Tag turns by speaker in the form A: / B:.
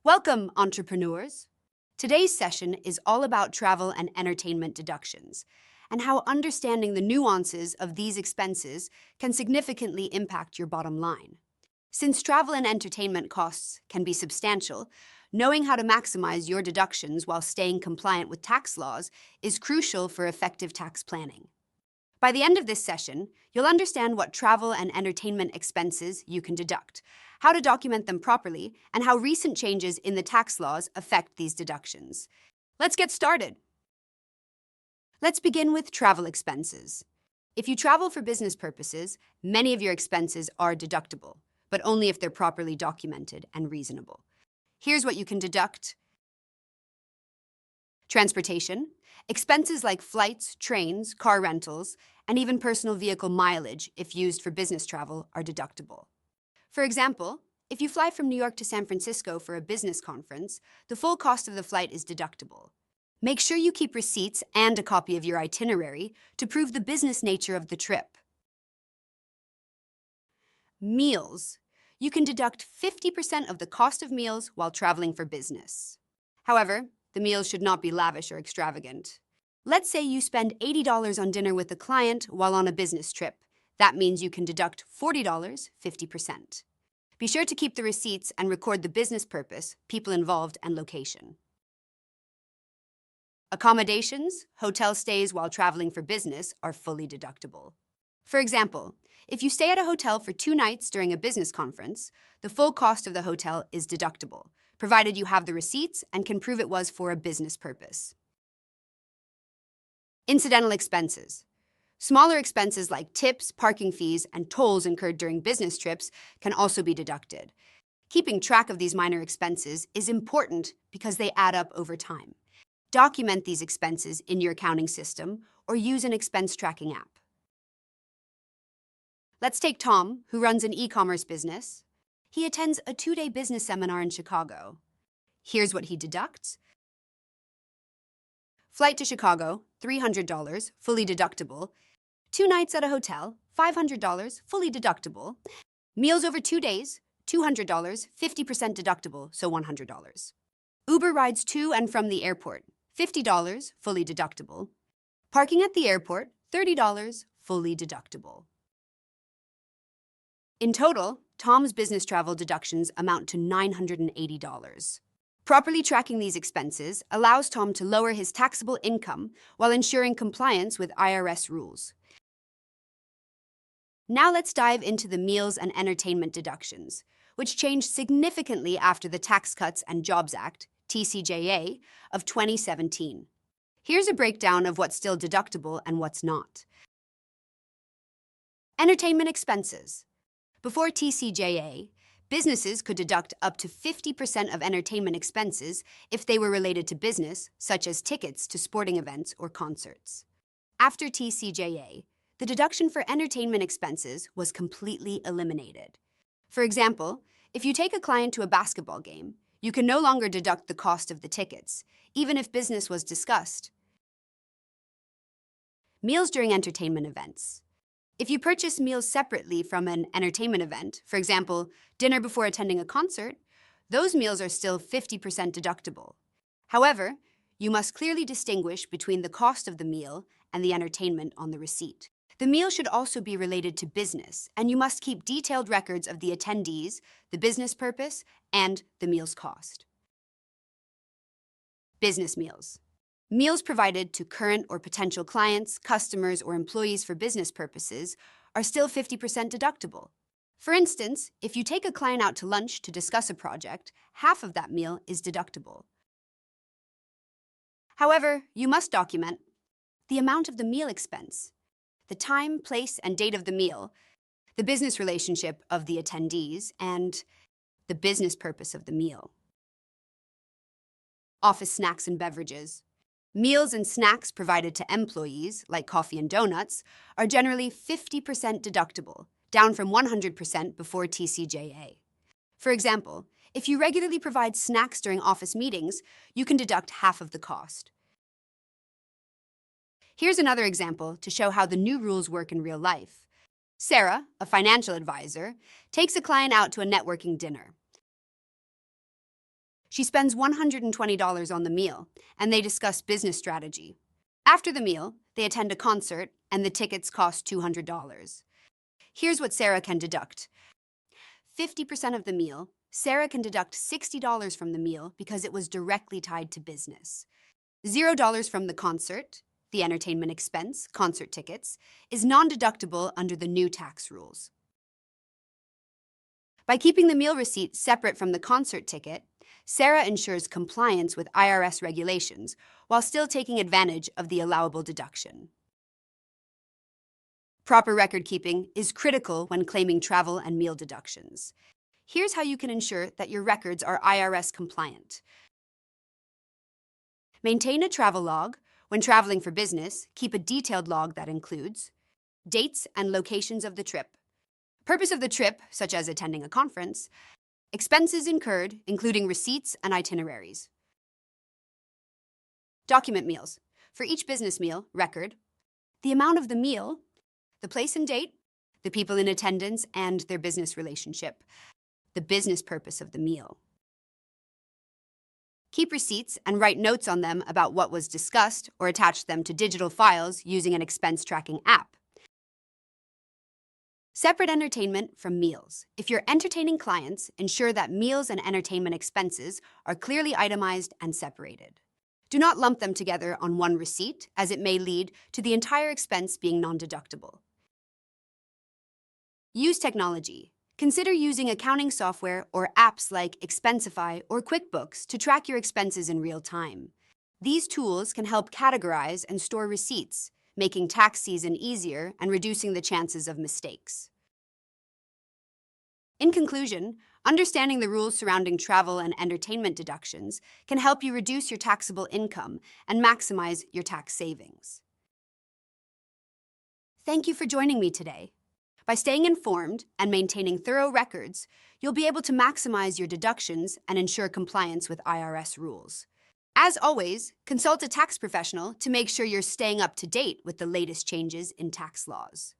A: Welcome, entrepreneurs. Today's session is all about travel and entertainment deductions and how understanding the nuances of these expenses can significantly impact your bottom line. Since travel and entertainment costs can be substantial, knowing how to maximize your deductions while staying compliant with tax laws is crucial for effective tax planning. By the end of this session, you'll understand what travel and entertainment expenses you can deduct, how to document them properly, and how recent changes in the tax laws affect these deductions. Let's get started. Let's begin with travel expenses. If you travel for business purposes, many of your expenses are deductible, but only if they're properly documented and reasonable. Here's what you can deduct. Transportation. Expenses like flights, trains, car rentals, and even personal vehicle mileage, if used for business travel, are deductible. For example, if you fly from New York to San Francisco for a business conference, the full cost of the flight is deductible. Make sure you keep receipts and a copy of your itinerary to prove the business nature of the trip. Meals. You can deduct 50% of the cost of meals while traveling for business. However, the meals should not be lavish or extravagant. Let's say you spend $80 on dinner with a client while on a business trip. That means you can deduct $40, 50%. Be sure to keep the receipts and record the business purpose, people involved, and location. Accommodations, hotel stays while traveling for business are fully deductible. For example, if you stay at a hotel for 2 nights during a business conference, the full cost of the hotel is deductible, provided you have the receipts and can prove it was for a business purpose. Incidental expenses. Smaller expenses like tips, parking fees, and tolls incurred during business trips can also be deducted. Keeping track of these minor expenses is important because they add up over time. Document these expenses in your accounting system or use an expense tracking app. Let's take Tom, who runs an e-commerce business. He attends a 2-day business seminar in Chicago. Here's what he deducts. Flight to Chicago, $300, fully deductible. 2 nights at a hotel, $500, fully deductible. Meals over 2 days, $200, 50% deductible, so $100. Uber rides to and from the airport, $50, fully deductible. Parking at the airport, $30, fully deductible. In total, Tom's business travel deductions amount to $980. Properly tracking these expenses allows Tom to lower his taxable income while ensuring compliance with IRS rules. Now let's dive into the meals and entertainment deductions, which changed significantly after the Tax Cuts and Jobs Act, TCJA, of 2017. Here's a breakdown of what's still deductible and what's not. Entertainment expenses. Before TCJA, businesses could deduct up to 50% of entertainment expenses if they were related to business, such as tickets to sporting events or concerts. After TCJA, the deduction for entertainment expenses was completely eliminated. For example, if you take a client to a basketball game, you can no longer deduct the cost of the tickets, even if business was discussed. Meals during entertainment events. If you purchase meals separately from an entertainment event, for example, dinner before attending a concert, those meals are still 50% deductible. However, you must clearly distinguish between the cost of the meal and the entertainment on the receipt. The meal should also be related to business, and you must keep detailed records of the attendees, the business purpose, and the meal's cost. Business meals. Meals provided to current or potential clients, customers, or employees for business purposes are still 50% deductible. For instance, if you take a client out to lunch to discuss a project, half of that meal is deductible. However, you must document the amount of the meal expense, the time, place, and date of the meal, the business relationship of the attendees, and the business purpose of the meal. Office snacks and beverages. Meals and snacks provided to employees, like coffee and donuts, are generally 50% deductible, down from 100% before TCJA. For example, if you regularly provide snacks during office meetings, you can deduct half of the cost. Here's another example to show how the new rules work in real life. Sarah, a financial advisor, takes a client out to a networking dinner. She spends $120 on the meal, and they discuss business strategy. After the meal, they attend a concert, and the tickets cost $200. Here's what Sarah can deduct. 50% of the meal, Sarah can deduct $60 from the meal because it was directly tied to business. $0 from the concert, the entertainment expense, concert tickets, is non-deductible under the new tax rules. By keeping the meal receipt separate from the concert ticket, Sarah ensures compliance with IRS regulations while still taking advantage of the allowable deduction. Proper record keeping is critical when claiming travel and meal deductions. Here's how you can ensure that your records are IRS compliant. Maintain a travel log. When traveling for business, keep a detailed log that includes dates and locations of the trip, purpose of the trip, such as attending a conference, expenses incurred, including receipts and itineraries. Document meals. For each business meal, record the amount of the meal, the place and date, the people in attendance and their business relationship, the business purpose of the meal. Keep receipts and write notes on them about what was discussed or attach them to digital files using an expense tracking app. Separate entertainment from meals. If you're entertaining clients, ensure that meals and entertainment expenses are clearly itemized and separated. Do not lump them together on one receipt, as it may lead to the entire expense being non-deductible. Use technology. Consider using accounting software or apps like Expensify or QuickBooks to track your expenses in real time. These tools can help categorize and store receipts, making tax season easier and reducing the chances of mistakes. In conclusion, understanding the rules surrounding travel and entertainment deductions can help you reduce your taxable income and maximize your tax savings. Thank you for joining me today. By staying informed and maintaining thorough records, you'll be able to maximize your deductions and ensure compliance with IRS rules. As always, consult a tax professional to make sure you're staying up to date with the latest changes in tax laws.